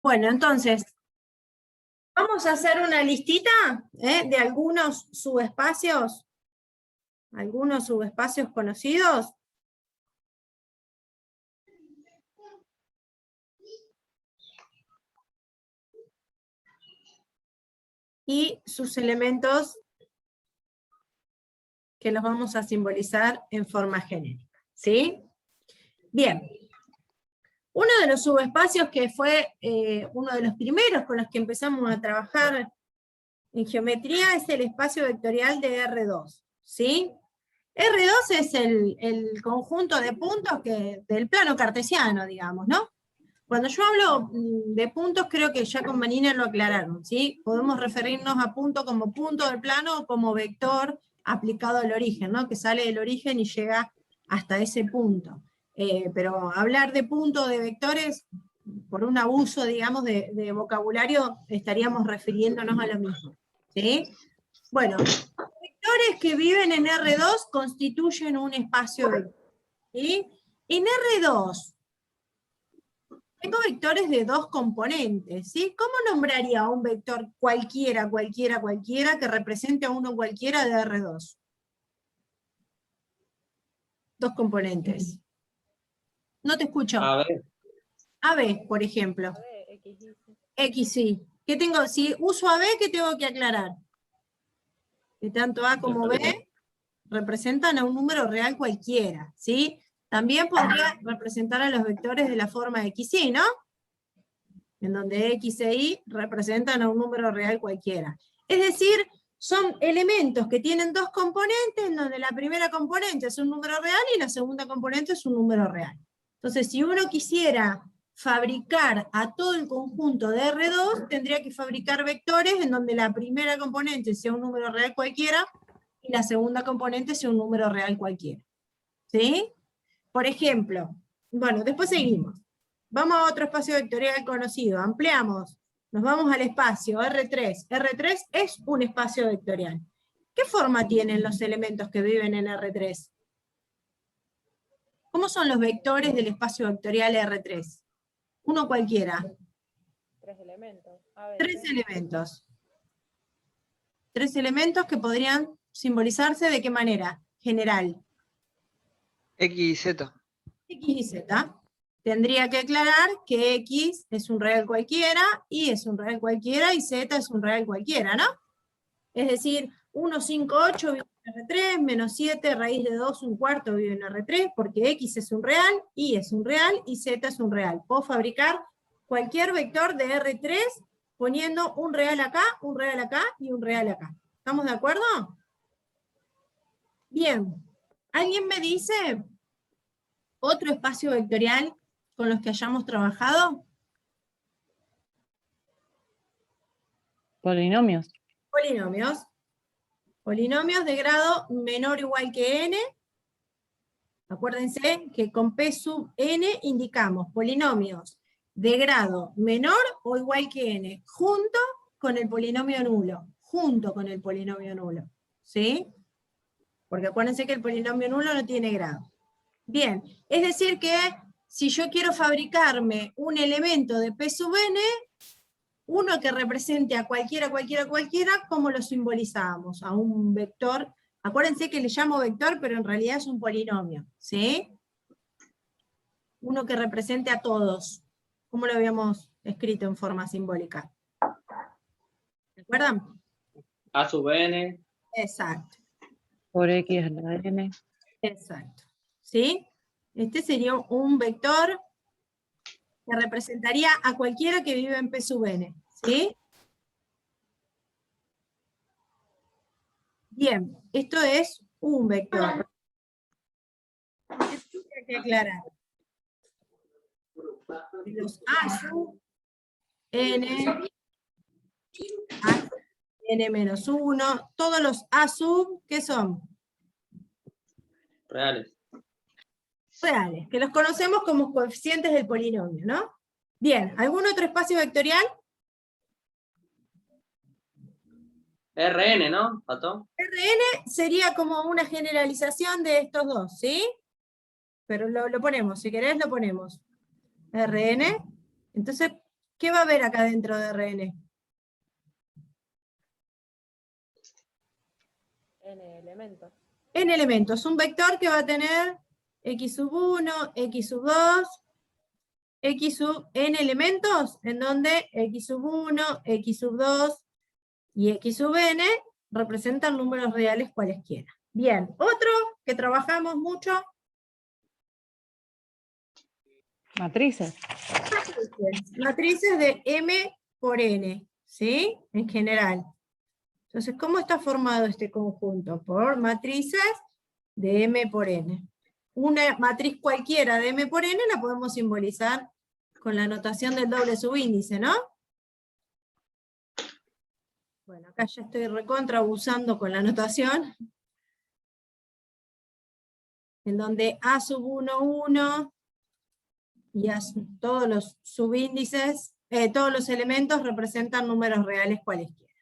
Bueno, entonces, vamos a hacer una listita de algunos subespacios conocidos. Y sus elementos que los vamos a simbolizar en forma genérica, ¿sí? Bien. Uno de los subespacios que fue uno de los primeros con los que empezamos a trabajar en geometría es el espacio vectorial de R2, ¿sí? R2 es el conjunto de puntos del plano cartesiano, digamos, ¿no? Cuando yo hablo de puntos, creo que ya con Vanina lo aclararon, ¿sí? Podemos referirnos a punto como punto del plano o como vector aplicado al origen, ¿no? Que sale del origen y llega hasta ese punto. Pero hablar de punto de vectores, por un abuso, digamos, de vocabulario, estaríamos refiriéndonos a lo mismo, ¿sí? Bueno, vectores que viven en R2 constituyen un espacio vector, ¿sí? En R2, tengo vectores de dos componentes, ¿sí? ¿Cómo nombraría a un vector cualquiera que represente a uno cualquiera de R2? Dos componentes. No te escucho. A ver, AB, por ejemplo. X, sí. ¿Qué tengo? Si uso AB, ¿qué tengo que aclarar? Que tanto A como B representan a un número real cualquiera, ¿sí? También podría representar a los vectores de la forma XY, ¿no? En donde X e Y representan a un número real cualquiera. Es decir, son elementos que tienen dos componentes, en donde la primera componente es un número real y la segunda componente es un número real. Entonces, si uno quisiera fabricar a todo el conjunto de R2, tendría que fabricar vectores en donde la primera componente sea un número real cualquiera y la segunda componente sea un número real cualquiera. ¿Sí? Por ejemplo, bueno, después seguimos. Vamos a otro espacio vectorial conocido, ampliamos, nos vamos al espacio R3. R3 es un espacio vectorial. ¿Qué forma tienen los elementos que viven en R3? ¿Cómo son los vectores del espacio vectorial R3? Uno cualquiera. Tres elementos. A ver, Tres elementos. Tres elementos que podrían simbolizarse ¿de qué manera? General. X y Z. X y Z. Tendría que aclarar que X es un real cualquiera, Y es un real cualquiera y Z es un real cualquiera, ¿no? Es decir, 1, 5, 8 vive en R3, menos 7 raíz de 2, un cuarto vive en R3, porque X es un real, Y es un real y Z es un real. Puedo fabricar cualquier vector de R3 poniendo un real acá y un real acá. ¿Estamos de acuerdo? Bien. ¿Alguien me dice otro espacio vectorial con los que hayamos trabajado? polinomios. Polinomios. Polinomios de grado menor o igual que n. Acuérdense que con P sub n indicamos polinomios de grado menor o igual que n, junto con el polinomio nulo. Junto con el polinomio nulo. ¿Sí? Porque acuérdense que el polinomio nulo no tiene grado. Bien, es decir que si yo quiero fabricarme un elemento de P sub n, uno que represente a cualquiera, ¿cómo lo simbolizamos? A un vector. Acuérdense que le llamo vector, pero en realidad es un polinomio, ¿sí? Uno que represente a todos. ¿Cómo lo habíamos escrito en forma simbólica? ¿Se acuerdan? A sub n. Exacto. Por X a la N. Exacto. ¿Sí? Este sería un vector que representaría a cualquiera que vive en P sub n. ¿Sí? Bien, esto es un vector. Esto hay que aclarar. Los A sub n, A n menos 1, todos los A sub, ¿qué son? Reales. Reales, que los conocemos como coeficientes del polinomio, ¿no? Bien, ¿algún otro espacio vectorial? Rn, ¿no? ¿Pato? Rn sería como una generalización de estos dos, ¿sí? Pero lo ponemos, si querés lo ponemos. Rn, entonces ¿Qué va a haber acá dentro de Rn? N elementos. N elementos, un vector que va a tener x sub 1, x sub 2, x sub n elementos, en donde x sub 1, x sub 2 y x sub n representan números reales cualesquiera. Bien, otro que trabajamos mucho. Matrices. Matrices de M por N, ¿sí? En general. Entonces, ¿cómo está formado este conjunto? Por matrices de M por N. Una matriz cualquiera de M por N la podemos simbolizar con la notación del doble subíndice, ¿no? Bueno, acá ya estoy recontra abusando con la notación. En donde A sub 1, 1, y todos los subíndices, todos los elementos representan números reales cualesquiera.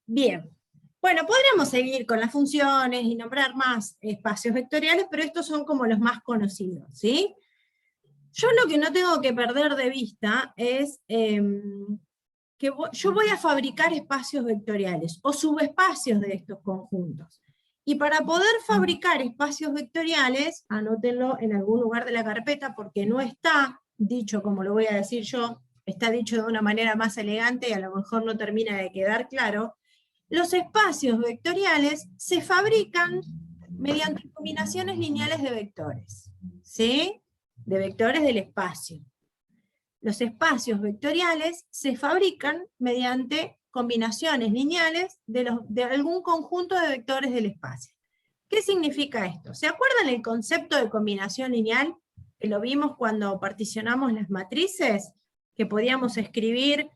Bien, bueno, podríamos seguir con las funciones y nombrar más espacios vectoriales, pero estos son como los más conocidos, ¿sí? Yo lo que no tengo que perder de vista es que yo voy a fabricar espacios vectoriales, o subespacios de estos conjuntos. Y para poder fabricar espacios vectoriales, anótenlo en algún lugar de la carpeta, porque no está dicho como lo voy a decir yo, está dicho de una manera más elegante y a lo mejor no termina de quedar claro. Los espacios vectoriales se fabrican mediante combinaciones lineales de vectores, ¿sí? De vectores del espacio. Los espacios vectoriales se fabrican mediante combinaciones lineales de algún conjunto de vectores del espacio. ¿Qué significa esto? ¿Se acuerdan el concepto de combinación lineal? Que lo vimos cuando particionamos las matrices, que podíamos escribir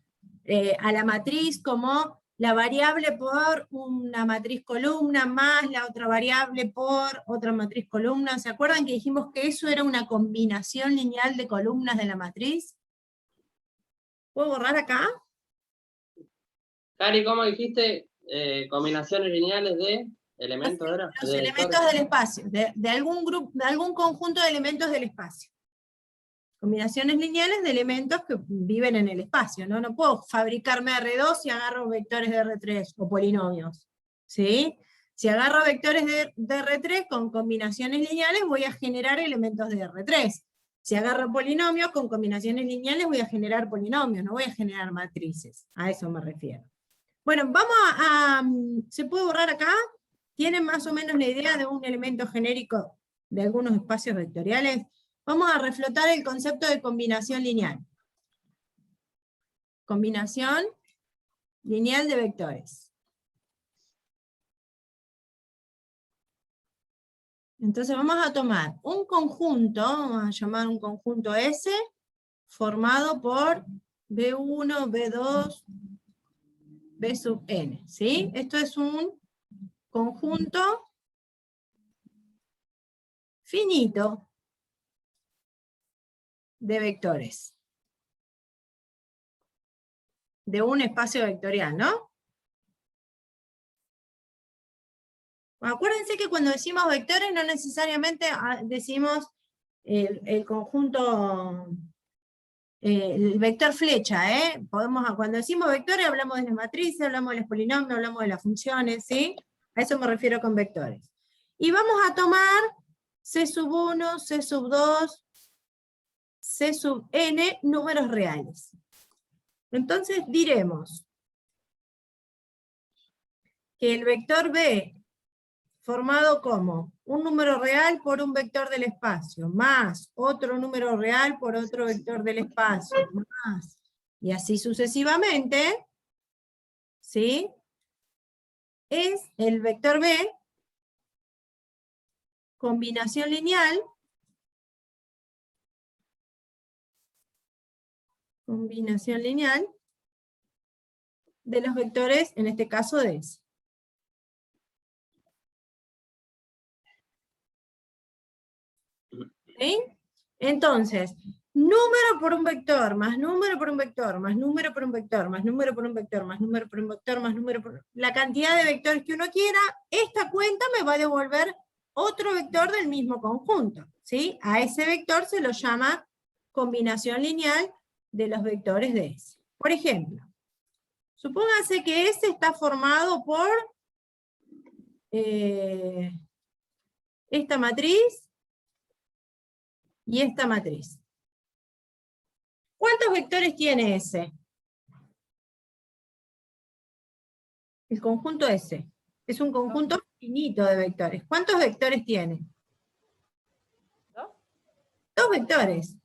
a la matriz como la variable por una matriz columna más la otra variable por otra matriz columna. ¿Se acuerdan que dijimos que eso era una combinación lineal de columnas de la matriz? ¿Puedo borrar acá? Cari, ¿cómo dijiste? Combinaciones lineales de elementos, ¿era? Los De elementos vectores. del espacio, de algún grupo, de algún conjunto de elementos del espacio. Combinaciones lineales de elementos que viven en el espacio, ¿no? No puedo fabricarme R2 si agarro vectores de R3 o polinomios, ¿sí? Si agarro vectores de R3 con combinaciones lineales voy a generar elementos de R3. Si agarro polinomios con combinaciones lineales voy a generar polinomios, no voy a generar matrices. A eso me refiero. Bueno, vamos ¿se puede borrar acá? ¿Tienen más o menos la idea de un elemento genérico de algunos espacios vectoriales? Vamos a reflotar el concepto de combinación lineal. Combinación lineal de vectores. Entonces vamos a tomar un conjunto, vamos a llamar un conjunto S, formado por B1, B2, B sub n, ¿sí? Esto es un conjunto finito de vectores. De un espacio vectorial, ¿no? Acuérdense que cuando decimos vectores no necesariamente decimos el conjunto, el vector flecha, ¿eh? Cuando decimos vectores hablamos de las matrices, hablamos de los polinomios, hablamos de las funciones, ¿sí? A eso me refiero con vectores. Y vamos a tomar C sub 1, C sub 2, C sub n números reales. Entonces diremos que el vector B, formado como un número real por un vector del espacio, más otro número real por otro vector del espacio, más, y así sucesivamente, ¿sí? Es el vector B, combinación lineal, de los vectores, en este caso de S. ¿Sí? Entonces, número por un vector, más número por un vector, más número por un vector, más número por un vector, más número por un vector, más número por... La cantidad de vectores que uno quiera, esta cuenta me va a devolver otro vector del mismo conjunto, ¿sí? A ese vector se lo llama combinación lineal de los vectores de S. Por ejemplo, supóngase que S está formado por esta matriz y esta matriz. ¿Cuántos vectores tiene S? El conjunto S. Es un conjunto finito de vectores. ¿Cuántos vectores tiene? Dos vectores.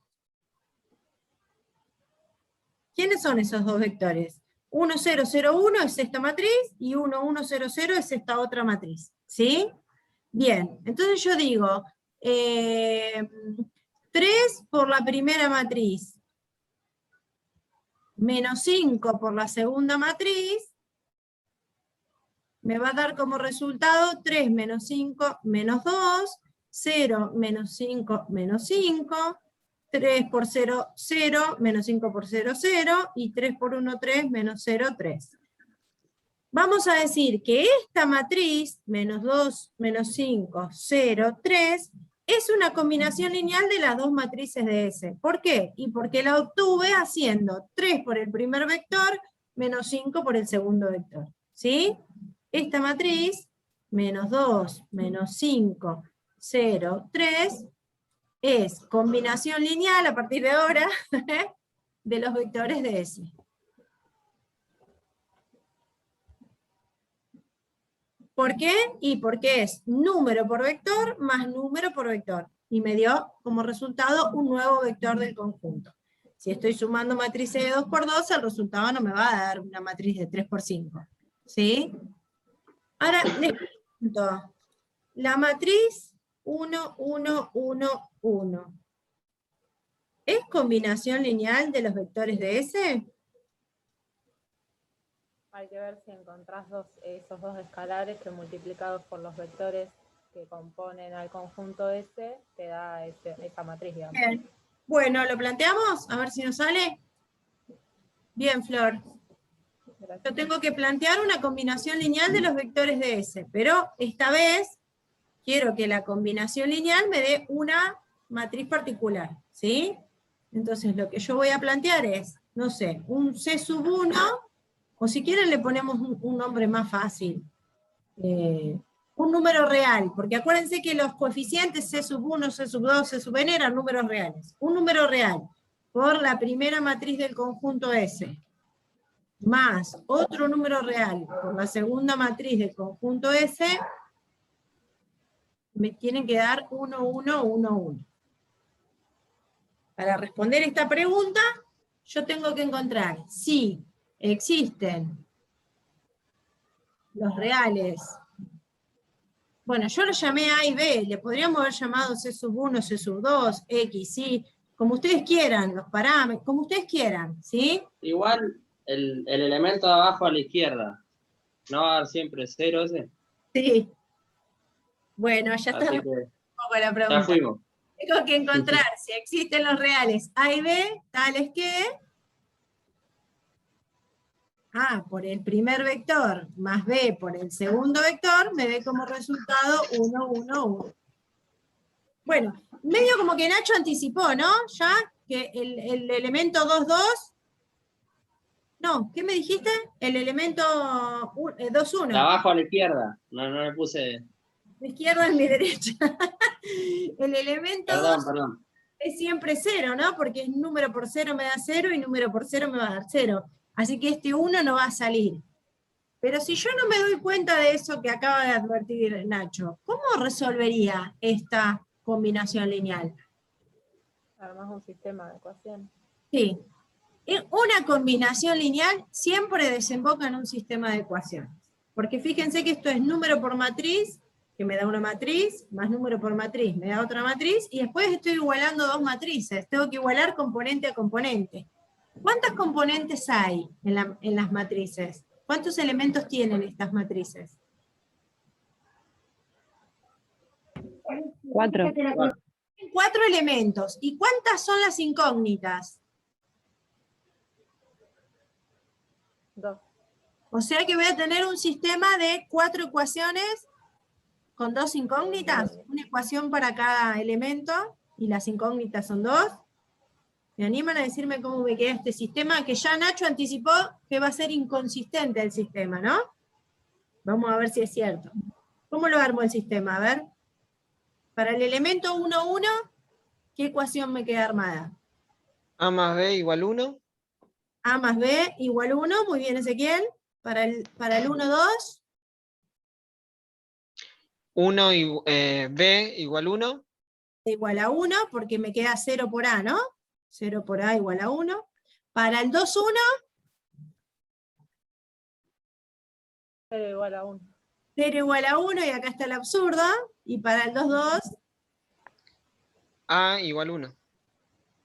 ¿Quiénes son esos dos vectores? 1, 0, 0, 1 es esta matriz y 1, 1, 0, 0 es esta otra matriz. ¿Sí? Bien, entonces yo digo 3 por la primera matriz menos 5 por la segunda matriz me va a dar como resultado 3 menos 5 menos 2, 0 menos 5 menos 5, 3 por 0, 0, menos 5 por 0, 0, y 3 por 1, 3, menos 0, 3. Vamos a decir que esta matriz, menos 2, menos 5, 0, 3, es una combinación lineal de las dos matrices de S. ¿Por qué? Y porque la obtuve haciendo 3 por el primer vector, menos 5 por el segundo vector. ¿Sí? Esta matriz, menos 2, menos 5, 0, 3, es combinación lineal a partir de ahora de los vectores de S. ¿Por qué? Y porque es número por vector más número por vector. Y me dio como resultado un nuevo vector del conjunto. Si estoy sumando matrices de 2 por 2, el resultado no me va a dar una matriz de 3 por 5. ¿Sí? Ahora, les pregunto, la matriz 1, 1, 1, 1, ¿es combinación lineal de los vectores de S? Hay que ver si encontrás esos dos escalares que multiplicados por los vectores que componen al conjunto S, te da esa matriz, digamos. Bien. Bueno, ¿lo planteamos? A ver si nos sale. Bien, Flor. Gracias. Yo tengo que plantear una combinación lineal de los vectores de S, pero esta vez quiero que la combinación lineal me dé una matriz particular, ¿sí? Entonces lo que yo voy a plantear es, no sé, un C sub 1, o si quieren le ponemos un nombre más fácil, un número real, porque acuérdense que los coeficientes C sub 1, C sub 2, C sub n eran números reales. Un número real por la primera matriz del conjunto S, más otro número real por la segunda matriz del conjunto S, me tienen que dar 1, 1, 1, 1. Para responder esta pregunta, yo tengo que encontrar si existen los reales. Bueno, yo lo llamé A y B, le podríamos haber llamado C sub 1, C sub 2, X, Y, como ustedes quieran, los parámetros, como ustedes quieran, ¿sí? Igual el elemento de abajo a la izquierda, ¿no va a dar siempre 0 ese? Sí. Bueno, ya está Así un que poco la ya pregunta. fuimos. Tengo que encontrar si existen los reales A y B, tales que A por el primer vector más B por el segundo vector me dé como resultado 1, 1, 1. Bueno, medio como que Nacho anticipó, ¿no? Ya que el elemento 2, 2. No, ¿qué me dijiste? El elemento 2, 1. De abajo a la izquierda, no le puse... Mi izquierda es mi derecha. El elemento 2 Perdón. es siempre 0, ¿no? Porque número por 0 me da 0 y número por 0 me va a dar 0. Así que este 1 no va a salir. Pero si yo no me doy cuenta de eso que acaba de advertir Nacho, ¿cómo resolvería esta combinación lineal? Armás un sistema de ecuaciones. Sí. Una combinación lineal siempre desemboca en un sistema de ecuaciones. Porque fíjense que esto es número por matriz, que me da una matriz, más número por matriz, me da otra matriz, y después estoy igualando dos matrices. Tengo que igualar componente a componente. ¿Cuántas componentes hay en las matrices? ¿Cuántos elementos tienen estas matrices? 4. 4 elementos. ¿Y cuántas son las incógnitas? 2. O sea que voy a tener un sistema de 4 ecuaciones con 2 incógnitas. Una ecuación para cada elemento, y las incógnitas son 2. ¿Me animan a decirme cómo me queda este sistema? Que ya Nacho anticipó que va a ser inconsistente el sistema, ¿no? Vamos a ver si es cierto. ¿Cómo lo armo el sistema? A ver. Para el elemento 1, 1, ¿qué ecuación me queda armada? A más B igual 1. A más B igual 1, muy bien Ezequiel. Para el 1, 2. 1 y B igual 1. Igual a 1, porque me queda 0 por A, ¿no? 0 por A igual a 1. Para el 2, 1. 0 igual a 1. 0 igual a 1, y acá está el absurdo. Y para el 2, 2. A igual 1.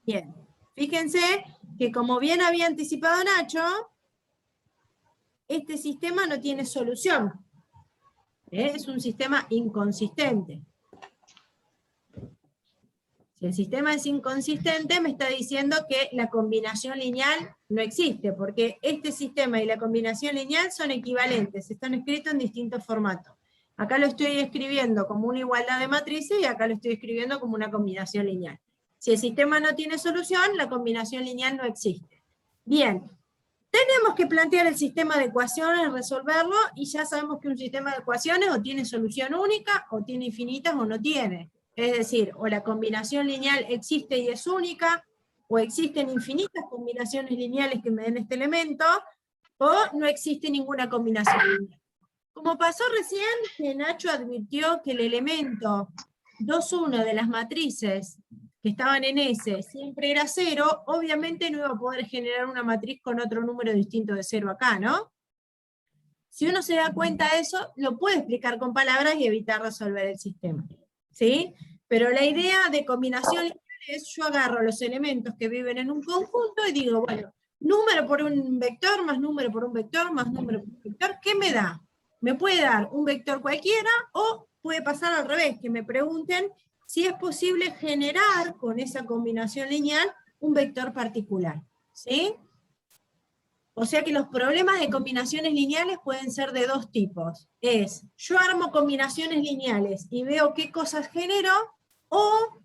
Bien. Fíjense que como bien había anticipado Nacho, este sistema no tiene solución. Es un sistema inconsistente. Si el sistema es inconsistente, me está diciendo que la combinación lineal no existe, porque este sistema y la combinación lineal son equivalentes, están escritos en distintos formatos. Acá lo estoy escribiendo como una igualdad de matrices y acá lo estoy escribiendo como una combinación lineal. Si el sistema no tiene solución, la combinación lineal no existe. Bien, tenemos que plantear el sistema de ecuaciones, resolverlo, y ya sabemos que un sistema de ecuaciones o tiene solución única, o tiene infinitas, o no tiene. Es decir, o la combinación lineal existe y es única, o existen infinitas combinaciones lineales que me den este elemento, o no existe ninguna combinación lineal. Como pasó recién, que Nacho advirtió que el elemento 2, 1 de las matrices que estaban en S siempre era 0, obviamente no iba a poder generar una matriz con otro número distinto de 0 acá, ¿no? Si uno se da cuenta de eso, lo puede explicar con palabras y evitar resolver el sistema, ¿sí? Pero la idea de combinación lineal es, yo agarro los elementos que viven en un conjunto y digo, bueno, número por un vector, más número por un vector, más número por un vector, ¿qué me da? Me puede dar un vector cualquiera, o puede pasar al revés, que me pregunten si es posible generar con esa combinación lineal un vector particular, ¿sí? O sea que los problemas de combinaciones lineales pueden ser de dos tipos. Yo armo combinaciones lineales y veo qué cosas genero, o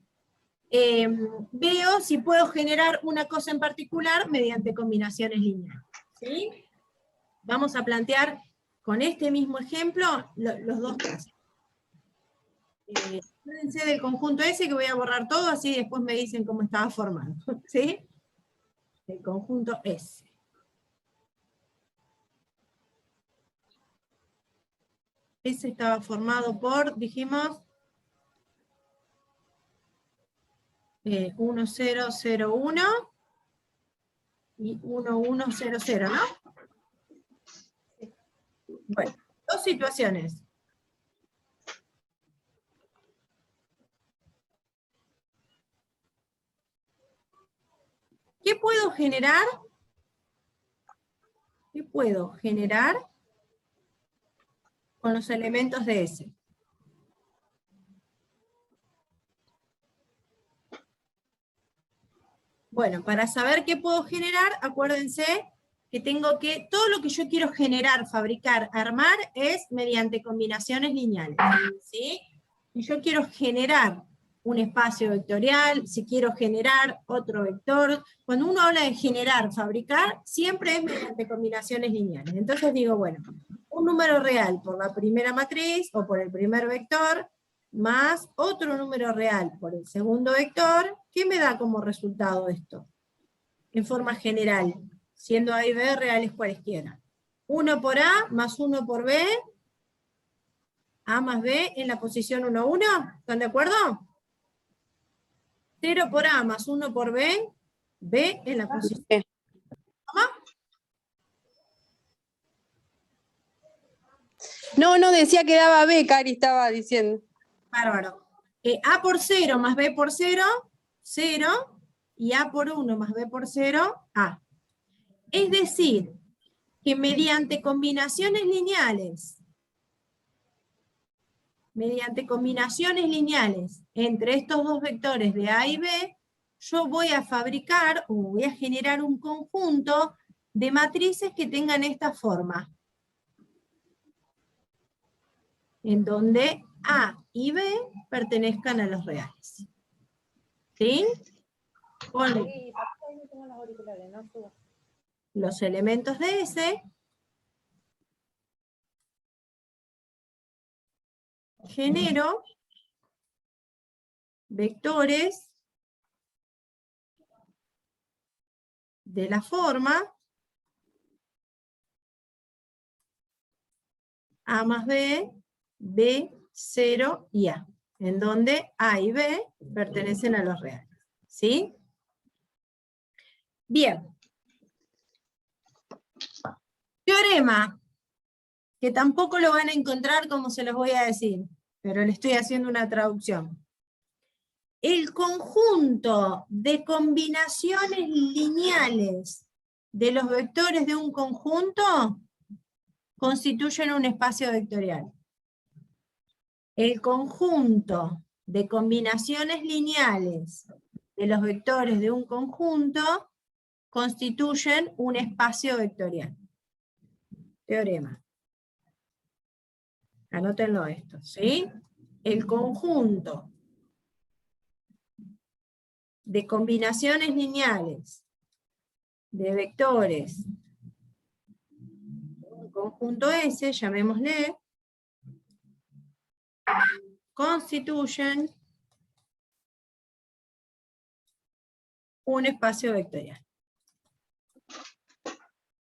veo si puedo generar una cosa en particular mediante combinaciones lineales, ¿sí? Vamos a plantear con este mismo ejemplo los dos casos. Acuérdense del conjunto S, que voy a borrar todo, así después me dicen cómo estaba formado, ¿sí? El conjunto S. S estaba formado por, dijimos, 1, 0, 0, 1 y 1, 1, 0, 0, ¿no? Bueno, dos situaciones. ¿Qué puedo generar? ¿Qué puedo generar con los elementos de S? Bueno, para saber qué puedo generar, acuérdense que tengo que, todo lo que yo quiero generar, fabricar, armar, es mediante combinaciones lineales, ¿sí? Y yo quiero generar un espacio vectorial, si quiero generar otro vector, cuando uno habla de generar, fabricar, siempre es mediante combinaciones lineales. Entonces digo, bueno, un número real por la primera matriz, o por el primer vector, más otro número real por el segundo vector, ¿qué me da como resultado esto? En forma general, siendo A y B reales cualesquiera. 1 por A más 1 por B, A más B en la posición 1, 1, ¿están de acuerdo? 0 por A más 1 por B, B en la posición... ¿Cómo? No, decía que daba B, Cari estaba diciendo. Bárbaro. A por 0 más B por 0, 0, y A por 1 más B por 0, A. Es decir, que mediante combinaciones lineales entre estos dos vectores de A y B, yo voy a fabricar, o voy a generar un conjunto de matrices que tengan esta forma, en donde A y B pertenezcan a los reales. ¿Sí? con Sí, ahí no tengo los auriculares, no subo. los elementos de S, genero vectores de la forma A más B, B, 0 y A, en donde A y B pertenecen a los reales. ¿Sí? Bien. Teorema, que tampoco lo van a encontrar como se los voy a decir, pero le estoy haciendo una traducción. El conjunto de combinaciones lineales de los vectores de un conjunto constituyen un espacio vectorial. El conjunto de combinaciones lineales de los vectores de un conjunto constituyen un espacio vectorial. Teorema. Anótenlo esto, ¿sí? El conjunto de combinaciones lineales de vectores un conjunto S, llamémosle, constituyen un espacio vectorial.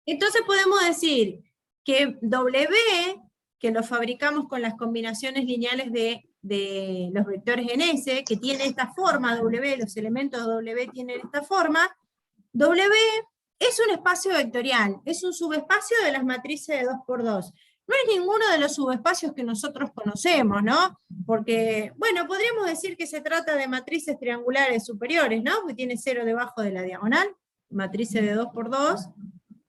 Entonces podemos decir que W, que lo fabricamos con las combinaciones lineales de los vectores en S, que tiene esta forma W, los elementos de W tienen esta forma, W es un espacio vectorial, es un subespacio de las matrices de 2×2. No es ninguno de los subespacios que nosotros conocemos, ¿no? Porque, bueno, podríamos decir que se trata de matrices triangulares superiores, ¿no? Porque tiene 0 debajo de la diagonal, matrices de 2×2,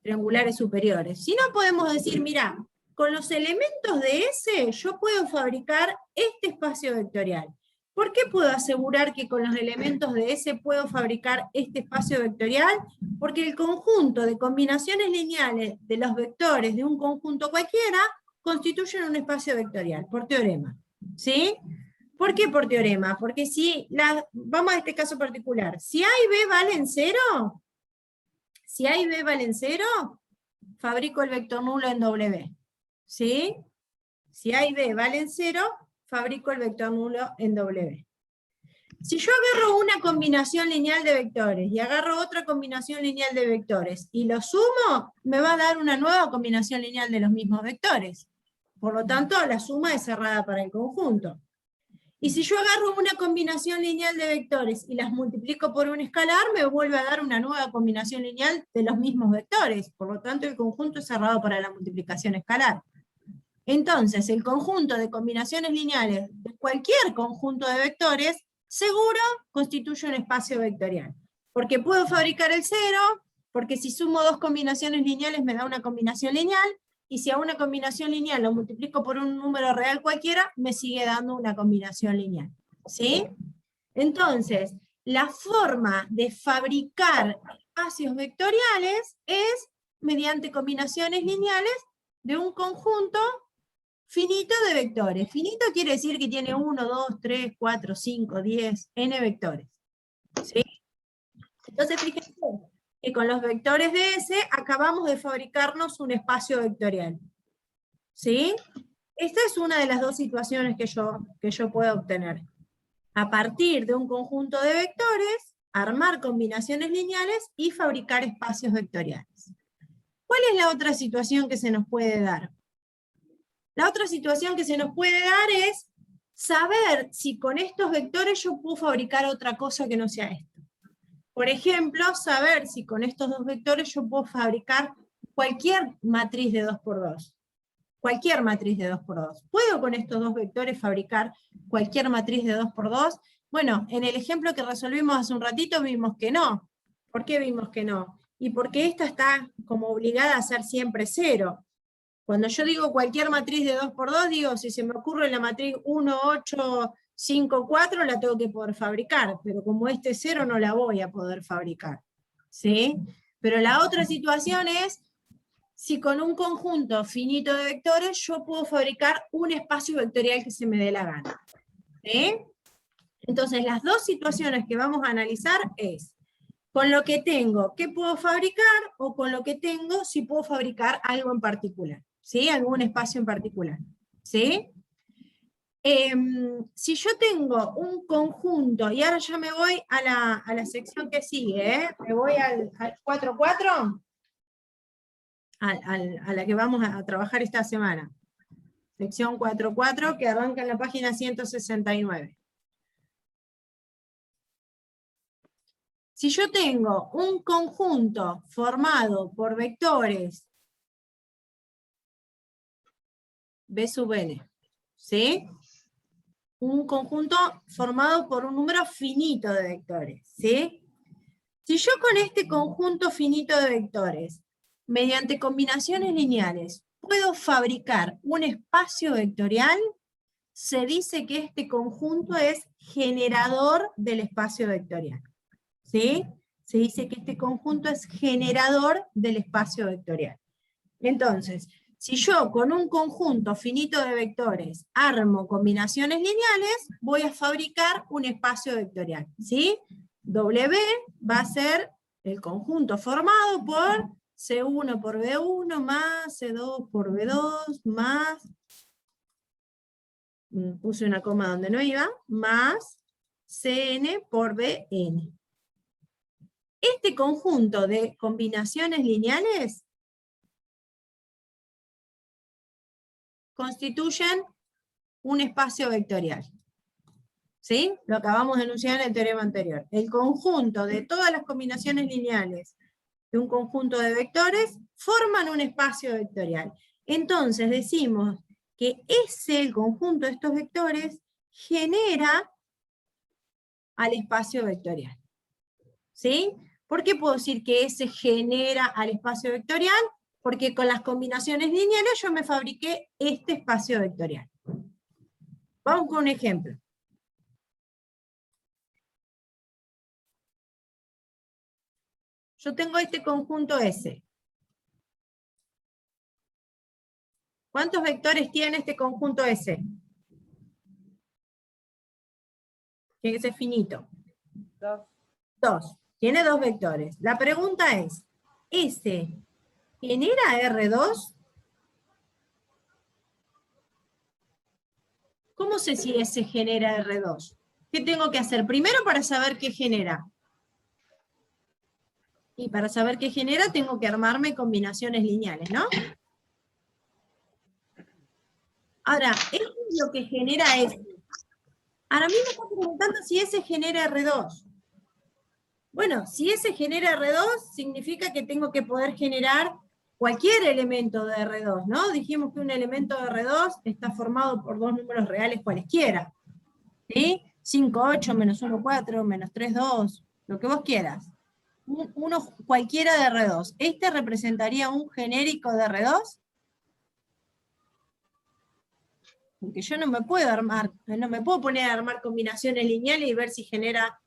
triangulares superiores. Si no, podemos decir, mira, con los elementos de S yo puedo fabricar este espacio vectorial. ¿Por qué puedo asegurar que con los elementos de S puedo fabricar este espacio vectorial? Porque el conjunto de combinaciones lineales de los vectores de un conjunto cualquiera constituyen un espacio vectorial, por teorema. ¿Sí? ¿Por qué por teorema? Porque si, vamos a este caso particular, si A y B valen 0, si A y B valen 0, fabrico el vector nulo en W. ¿Sí? Si A y B valen 0, fabrico el vector nulo en W. Si yo agarro una combinación lineal de vectores y agarro otra combinación lineal de vectores y lo sumo, me va a dar una nueva combinación lineal de los mismos vectores. Por lo tanto, la suma es cerrada para el conjunto. Y si yo agarro una combinación lineal de vectores y las multiplico por un escalar, me vuelve a dar una nueva combinación lineal de los mismos vectores. Por lo tanto, el conjunto es cerrado para la multiplicación escalar. Entonces, el conjunto de combinaciones lineales de cualquier conjunto de vectores, seguro constituye un espacio vectorial. Porque puedo fabricar el 0, porque si sumo dos combinaciones lineales me da una combinación lineal, y si a una combinación lineal lo multiplico por un número real cualquiera, me sigue dando una combinación lineal. ¿Sí? Entonces, la forma de fabricar espacios vectoriales es mediante combinaciones lineales de un conjunto finito de vectores. Finito quiere decir que tiene 1, 2, 3, 4, 5, 10, n vectores. ¿Sí? Entonces fíjense que con los vectores de S acabamos de fabricarnos un espacio vectorial. ¿Sí? Esta es una de las dos situaciones que yo puedo obtener. A partir de un conjunto de vectores, armar combinaciones lineales y fabricar espacios vectoriales. ¿Cuál es la otra situación que se nos puede dar? La otra situación que se nos puede dar es saber si con estos vectores yo puedo fabricar otra cosa que no sea esto. Por ejemplo, saber si con estos dos vectores yo puedo fabricar cualquier matriz de 2×2. Cualquier matriz de 2×2. ¿Puedo con estos dos vectores fabricar cualquier matriz de 2×2? Bueno, en el ejemplo que resolvimos hace un ratito vimos que no. ¿Por qué vimos que no? Y porque esta está como obligada a ser siempre 0. Cuando yo digo cualquier matriz de 2×2, digo, si se me ocurre la matriz 1, 8, 5, 4, la tengo que poder fabricar, pero como este es 0 no la voy a poder fabricar. ¿Sí? Pero la otra situación es, si con un conjunto finito de vectores yo puedo fabricar un espacio vectorial que se me dé la gana. ¿Sí? Entonces las dos situaciones que vamos a analizar es con lo que tengo, ¿qué puedo fabricar? O con lo que tengo, si puedo fabricar algo en particular, ¿sí? Algún espacio en particular, ¿sí? Si yo tengo un conjunto, y ahora ya me voy a la sección que sigue, ¿eh? Me voy al 4.4, a la que vamos a trabajar esta semana. Sección 4.4, que arranca en la página 169. Si yo tengo un conjunto formado por vectores B sub n, ¿sí? Un conjunto formado por un número finito de vectores, ¿sí? Si yo con este conjunto finito de vectores, mediante combinaciones lineales, puedo fabricar un espacio vectorial, se dice que este conjunto es generador del espacio vectorial, ¿sí? Se dice que este conjunto es generador del espacio vectorial. Entonces, si yo con un conjunto finito de vectores armo combinaciones lineales, voy a fabricar un espacio vectorial, ¿sí? W va a ser el conjunto formado por C1 por B1 más C2 por B2 más, puse una coma donde no iba, más Cn por Bn. Este conjunto de combinaciones lineales constituyen un espacio vectorial. ¿Sí? Lo acabamos de enunciar en el teorema anterior. El conjunto de todas las combinaciones lineales de un conjunto de vectores forman un espacio vectorial. Entonces decimos que el conjunto de estos vectores genera al espacio vectorial. ¿Sí? ¿Por qué puedo decir que ese genera al espacio vectorial? Porque con las combinaciones lineales yo me fabriqué este espacio vectorial. Vamos con un ejemplo. Yo tengo este conjunto S. ¿Cuántos vectores tiene este conjunto S? Tiene que ser finito. 2. 2. Tiene 2 vectores. La pregunta es, ¿S genera R2? ¿Cómo sé si S genera R2? ¿Qué tengo que hacer? Primero, para saber qué genera. Y para saber qué genera, tengo que armarme combinaciones lineales, ¿no? Ahora, esto es lo que genera S. Ahora a mí me está preguntando si S genera R2. Bueno, si S genera R2, significa que tengo que poder generar cualquier elemento de R2, ¿no? Dijimos que un elemento de R2 está formado por dos números reales cualesquiera, ¿sí? 5, 8, menos 1, 4, menos 3, 2, lo que vos quieras. Uno cualquiera de R2. ¿Este representaría un genérico de R2? Porque yo no me puedo armar, no me puedo poner a armar combinaciones lineales y ver si genera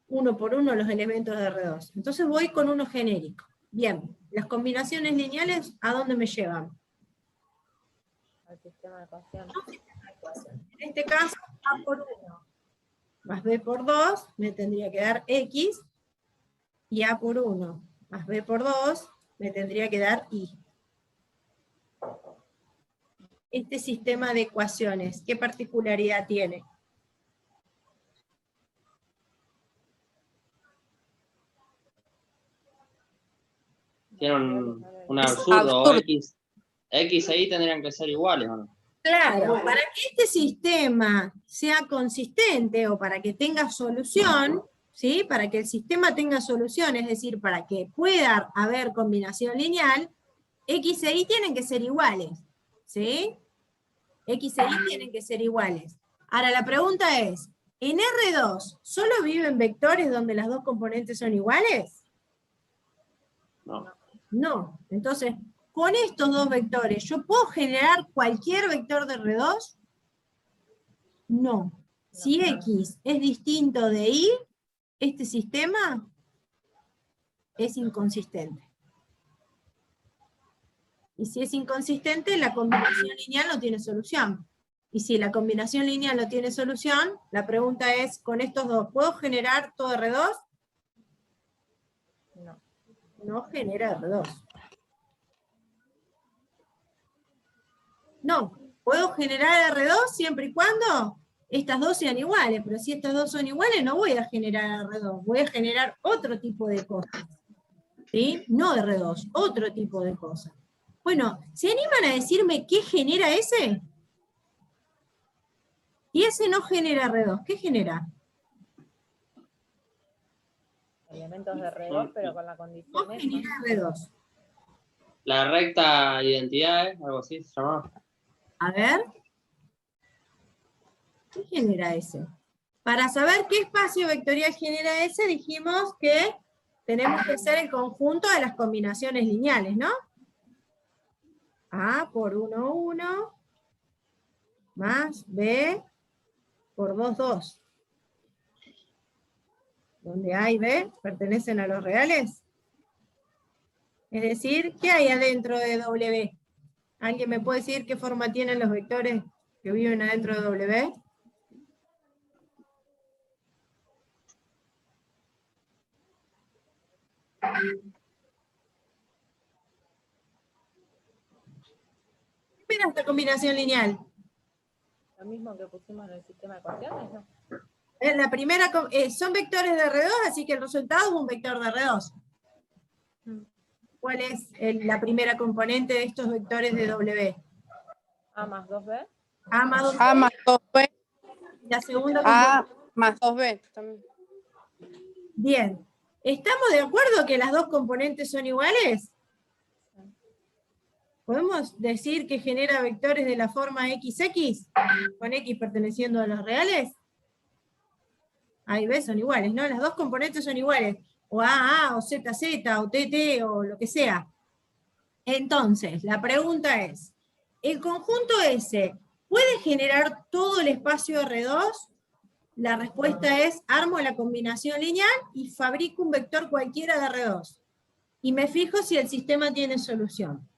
uno por uno los elementos de R2. Entonces voy con uno genérico. Bien, las combinaciones lineales, ¿a dónde me llevan? Al sistema de ecuaciones. En este caso, A por 1 más B por 2 me tendría que dar X, y A por 1 más B por 2 me tendría que dar Y. Este sistema de ecuaciones, ¿qué particularidad tiene? Tiene un absurdo, absurdo. X y Y tendrían que ser iguales, ¿o no? Claro, para que este sistema sea consistente o para que tenga solución, ¿sí? Para que el sistema tenga solución, es decir, para que pueda haber combinación lineal, X e Y tienen que ser iguales, ¿sí? X e Y tienen que ser iguales. Ahora la pregunta es, ¿en R2 solo viven vectores donde las dos componentes son iguales? No. No. Entonces, con estos dos vectores, ¿yo puedo generar cualquier vector de R2? No. Si X es distinto de Y, este sistema es inconsistente. Y si es inconsistente, la combinación lineal no tiene solución. Y si la combinación lineal no tiene solución, la pregunta es, con estos dos, ¿puedo generar todo R2? no genera R2. No, puedo generar R2 siempre y cuando estas dos sean iguales, pero si estas dos son iguales no voy a generar R2, voy a generar otro tipo de cosas. ¿Sí? No R2, otro tipo de cosas. Bueno, ¿se animan a decirme qué genera ese? Y ese no genera R2, ¿qué genera? Elementos de R2, pero con la No condición esa. genera R2. La recta identidad, algo así se llamaba. A ver. ¿Qué genera ese? Para saber qué espacio vectorial genera ese, dijimos que tenemos que hacer el conjunto de las combinaciones lineales, ¿no? A por 1, 1, más B por 2, 2. Donde A y B pertenecen a los reales. Es decir, ¿qué hay adentro de W? ¿Alguien me puede decir qué forma tienen los vectores que viven adentro de W? ¿Qué era esta combinación lineal? Lo mismo que pusimos en el sistema de ecuaciones, ¿no? La primera, son vectores de R2, así que el resultado es un vector de R2. ¿Cuál es la primera componente de estos vectores de W? A más 2B. A más 2B. A más 2B, La segunda A componente. más 2B también. Bien. ¿Estamos de acuerdo que las dos componentes son iguales? ¿Podemos decir que genera vectores de la forma XX? Con X perteneciendo a los reales. A y B son iguales, ¿no? Las dos componentes son iguales. O AA, o ZZ, o TT, o lo que sea. Entonces, la pregunta es, ¿el conjunto S puede generar todo el espacio R2? La respuesta es, armo la combinación lineal y fabrico un vector cualquiera de R2. Y me fijo si el sistema tiene solución.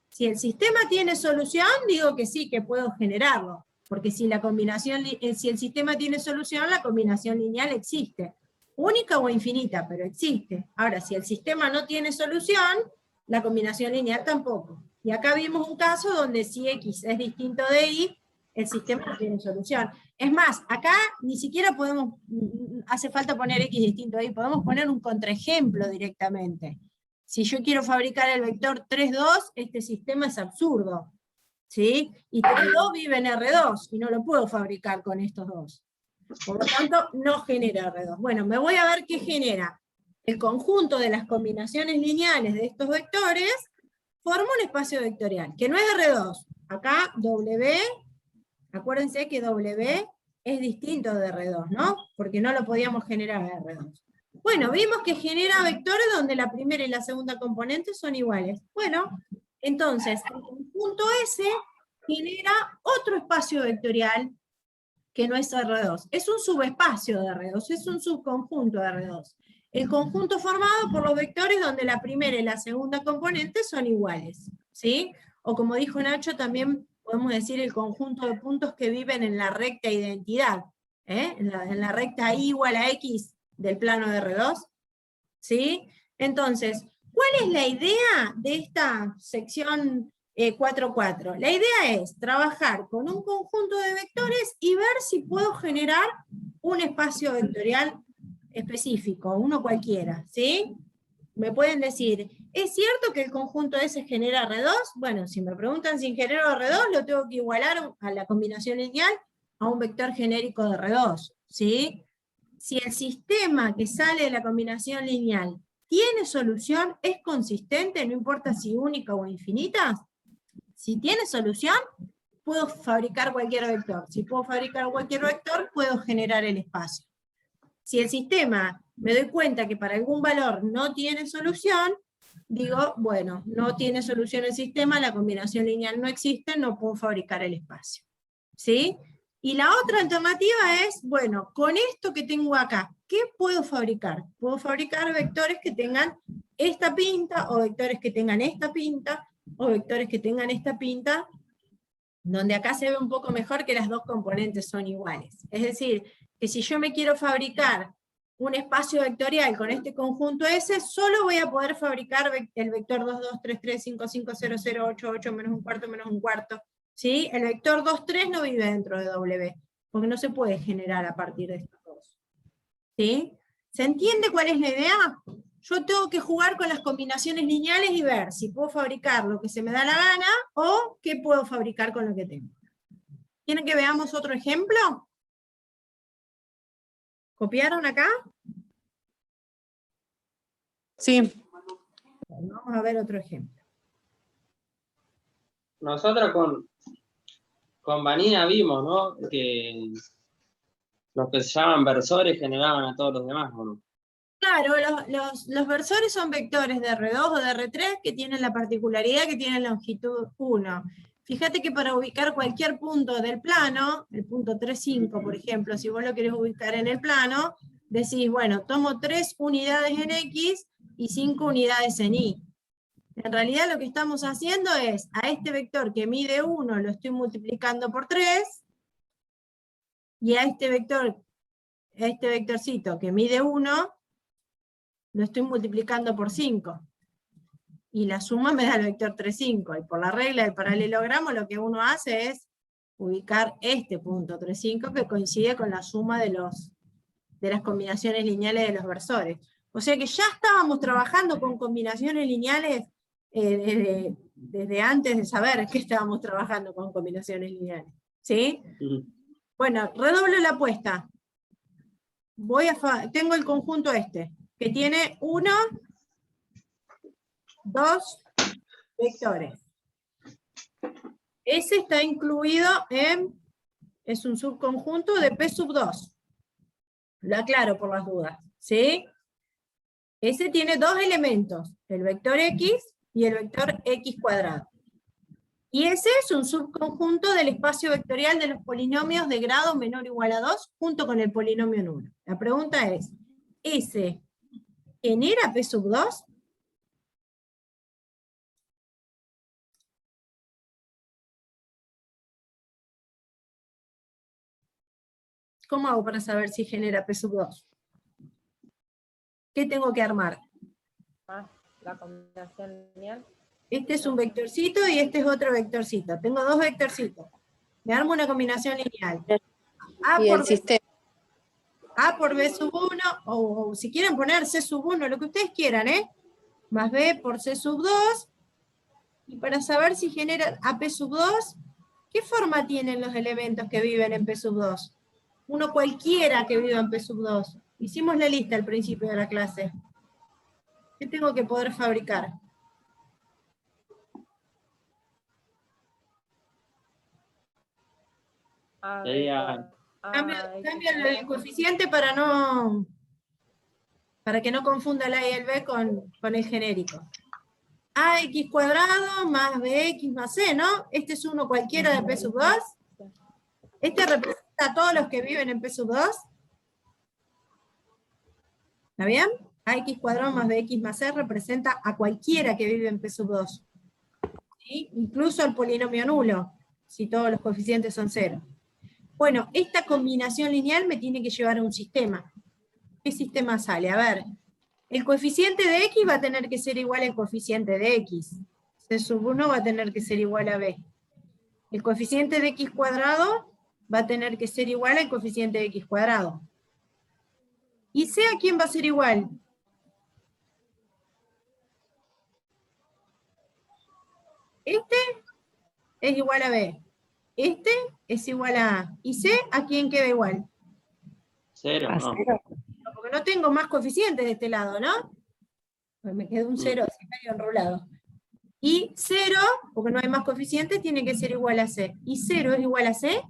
Si el sistema tiene solución, digo que sí, que puedo generarlo. Porque si, si el sistema tiene solución, la combinación lineal existe. Única o infinita, pero existe. Ahora, si el sistema no tiene solución, la combinación lineal tampoco. Y acá vimos un caso donde si X es distinto de Y, el sistema no tiene solución. Es más, acá ni siquiera hace falta poner X distinto de Y, podemos poner un contraejemplo directamente. Si yo quiero fabricar el vector 3, 2, este sistema es absurdo. ¿Sí? Y 3, 2 vive en R2, y no lo puedo fabricar con estos dos. Por lo tanto, no genera R2. Bueno, me voy a ver qué genera. El conjunto de las combinaciones lineales de estos vectores forma un espacio vectorial, que no es R2. Acá W, acuérdense que W es distinto de R2, ¿no? Porque no lo podíamos generar a R2. Bueno, vimos que genera vectores donde la primera y la segunda componente son iguales. Bueno, entonces, el conjunto S genera otro espacio vectorial que no es R2. Es un subespacio de R2, es un subconjunto de R2. El conjunto formado por los vectores donde la primera y la segunda componente son iguales, ¿sí? O como dijo Nacho, también podemos decir el conjunto de puntos que viven en la recta identidad, en la recta Y igual a X del plano de R2, ¿sí? Entonces, ¿cuál es la idea de esta sección 4.4? La idea es trabajar con un conjunto de vectores y ver si puedo generar un espacio vectorial específico, uno cualquiera, ¿sí? Me pueden decir, ¿es cierto que el conjunto S genera R2? Bueno, si me preguntan si genero R2, lo tengo que igualar a la combinación lineal a un vector genérico de R2, ¿sí? Si el sistema que sale de la combinación lineal tiene solución, es consistente, no importa si única o infinita. Si tiene solución, puedo fabricar cualquier vector. Si puedo fabricar cualquier vector, puedo generar el espacio. Si el sistema me doy cuenta que para algún valor no tiene solución, digo, bueno, no tiene solución el sistema, la combinación lineal no existe, no puedo fabricar el espacio. ¿Sí? Y la otra alternativa es, bueno, con esto que tengo acá, ¿qué puedo fabricar? Puedo fabricar vectores que tengan esta pinta, o vectores que tengan esta pinta, o vectores que tengan esta pinta, donde acá se ve un poco mejor que las dos componentes son iguales. Es decir, que si yo me quiero fabricar un espacio vectorial con este conjunto S, solo voy a poder fabricar el vector 2, 2, 3, 3, 5, 5, 0, 0, 8, 8, menos un cuarto, ¿sí? El vector 2, 3 no vive dentro de W, porque no se puede generar a partir de estos dos. ¿Sí? ¿Se entiende cuál es la idea? Yo tengo que jugar con las combinaciones lineales y ver si puedo fabricar lo que se me da la gana, o qué puedo fabricar con lo que tengo. ¿Quieren que veamos otro ejemplo? ¿Copiaron acá? Sí. Bueno, vamos a ver otro ejemplo. Nosotros con Vanina vimos, ¿no? Que los que se llaman versores generaban a todos los demás, ¿no? Claro, los versores son vectores de R2 o de R3 que tienen la particularidad que tienen longitud 1. Fíjate que para ubicar cualquier punto del plano, el punto 3, 5, por ejemplo, si vos lo querés ubicar en el plano, decís, bueno, tomo 3 unidades en X y 5 unidades en Y. En realidad lo que estamos haciendo es, a este vector que mide 1 lo estoy multiplicando por 3, y a este vectorcito que mide 1, lo estoy multiplicando por 5. Y la suma me da el vector 3, 5. Y por la regla del paralelogramo lo que uno hace es ubicar este punto 3, 5 que coincide con la suma de las combinaciones lineales de los versores. O sea que ya estábamos trabajando con combinaciones lineales desde antes de saber que estábamos trabajando con combinaciones lineales. ¿Sí? Bueno, redoblo la apuesta. Tengo el conjunto este, que tiene 1, 2 vectores. Ese está incluido es un subconjunto de P sub 2. Lo aclaro por las dudas, ¿sí? Ese tiene dos elementos, el vector X y el vector X cuadrado. Y ese es un subconjunto del espacio vectorial de los polinomios de grado menor o igual a 2, junto con el polinomio nulo. La pregunta es, ¿ese genera P sub 2? ¿Cómo hago para saber si genera P sub 2? ¿Qué tengo que armar? La combinación lineal. Este es un vectorcito y este es otro vectorcito. Tengo dos vectorcitos. Me armo una combinación lineal. Y el sistema. A por B sub 1, o si quieren poner C sub 1, lo que ustedes quieran, más B por C sub 2. Y para saber si genera AP sub 2, ¿qué forma tienen los elementos que viven en P sub 2? Uno cualquiera que viva en P sub 2. Hicimos la lista al principio de la clase. ¿Qué tengo que poder fabricar? Cambio el coeficiente para que no confunda el A y el B con el genérico. AX cuadrado más BX más C, ¿no? Este es uno cualquiera de P sub 2. Este representa a todos los que viven en P sub 2. ¿Está bien? AX cuadrado más BX más C representa a cualquiera que vive en P sub 2. ¿Sí? Incluso el polinomio nulo, si todos los coeficientes son 0. Bueno, esta combinación lineal me tiene que llevar a un sistema. ¿Qué sistema sale? A ver, el coeficiente de X va a tener que ser igual al coeficiente de X. C sub 1 va a tener que ser igual a B. El coeficiente de X cuadrado va a tener que ser igual al coeficiente de X cuadrado. ¿Y C a quién va a ser igual? Este es igual a B. Este es igual a A. ¿Y C a quién queda igual? 0, no. Porque no tengo más coeficientes de este lado, ¿no? Pues me quedó un 0 así medio enrolado. Y 0, porque no hay más coeficientes, tiene que ser igual a C. ¿Y 0 es igual a C?